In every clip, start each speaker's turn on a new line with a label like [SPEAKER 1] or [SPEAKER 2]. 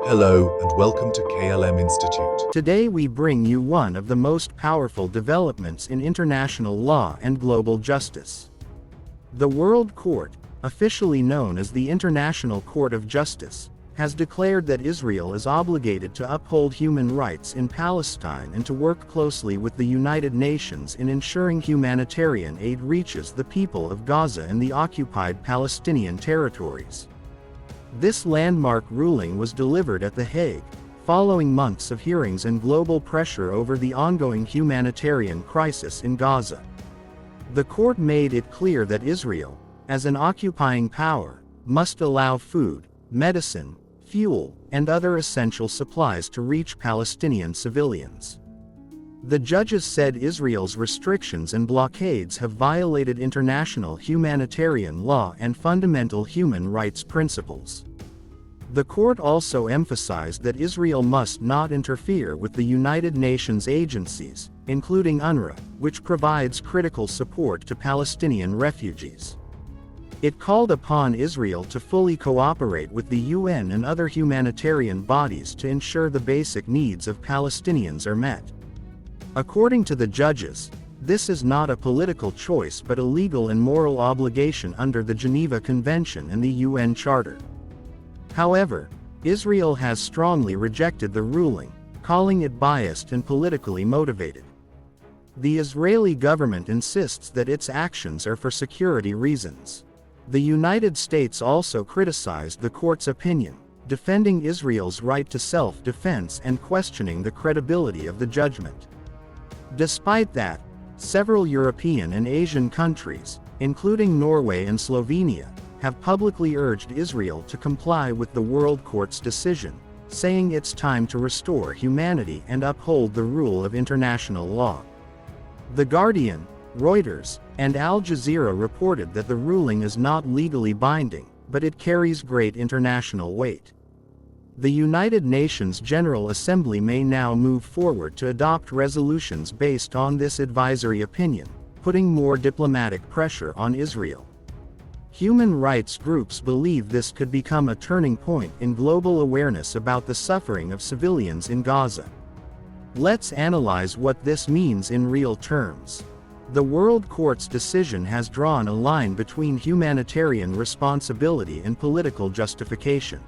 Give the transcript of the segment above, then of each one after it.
[SPEAKER 1] Hello and welcome to KLM Institute.
[SPEAKER 2] Today we bring you one of the most powerful developments in international law and global justice. The World Court, officially known as the International Court of Justice, has declared that Israel is obligated to uphold human rights in Palestine and to work closely with the United Nations in ensuring humanitarian aid reaches the people of Gaza and the occupied Palestinian territories. This landmark ruling was delivered at The Hague, following months of hearings and global pressure over the ongoing humanitarian crisis in Gaza. The court made it clear that Israel, as an occupying power, must allow food, medicine, fuel, and other essential supplies to reach Palestinian civilians. The judges said Israel's restrictions and blockades have violated international humanitarian law and fundamental human rights principles. The court also emphasized that Israel must not interfere with the United Nations agencies, including UNRWA, which provides critical support to Palestinian refugees. It called upon Israel to fully cooperate with the UN and other humanitarian bodies to ensure the basic needs of Palestinians are met. According to the judges, this is not a political choice but a legal and moral obligation under the Geneva Convention and the UN Charter. However, Israel has strongly rejected the ruling, calling it biased and politically motivated. The Israeli government insists that its actions are for security reasons. The United States also criticized the court's opinion, defending Israel's right to self-defense and questioning the credibility of the judgment. Despite that, several European and Asian countries, including Norway and Slovenia, have publicly urged Israel to comply with the World Court's decision, saying it's time to restore humanity and uphold the rule of international law. The Guardian, Reuters, and Al Jazeera reported that the ruling is not legally binding, but it carries great international weight. The United Nations General Assembly may now move forward to adopt resolutions based on this advisory opinion, putting more diplomatic pressure on Israel. Human rights groups believe this could become a turning point in global awareness about the suffering of civilians in Gaza. Let's analyze what this means in real terms. The World Court's decision has drawn a line between humanitarian responsibility and political justification.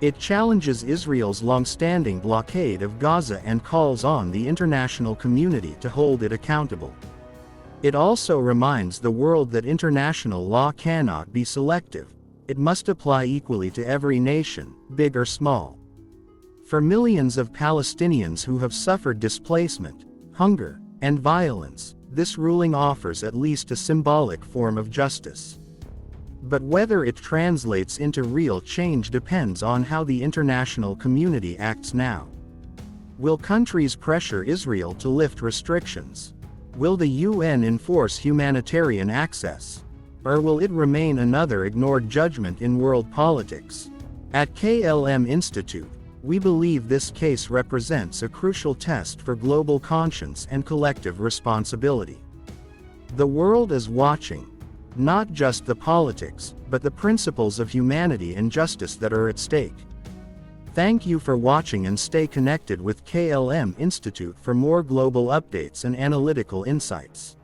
[SPEAKER 2] It challenges Israel's long-standing blockade of Gaza and calls on the international community to hold it accountable. It also reminds the world that international law cannot be selective. It must apply equally to every nation, big or small. For millions of Palestinians who have suffered displacement, hunger, and violence, this ruling offers at least a symbolic form of justice. But whether it translates into real change depends on how the international community acts now. Will countries pressure Israel to lift restrictions? Will the UN enforce humanitarian access? Or will it remain another ignored judgment in world politics? At KLM Institute, we believe this case represents a crucial test for global conscience and collective responsibility. The world is watching. Not just the politics, but the principles of humanity and justice that are at stake. Thank you for watching and stay connected with KLM Institute for more global updates and analytical insights.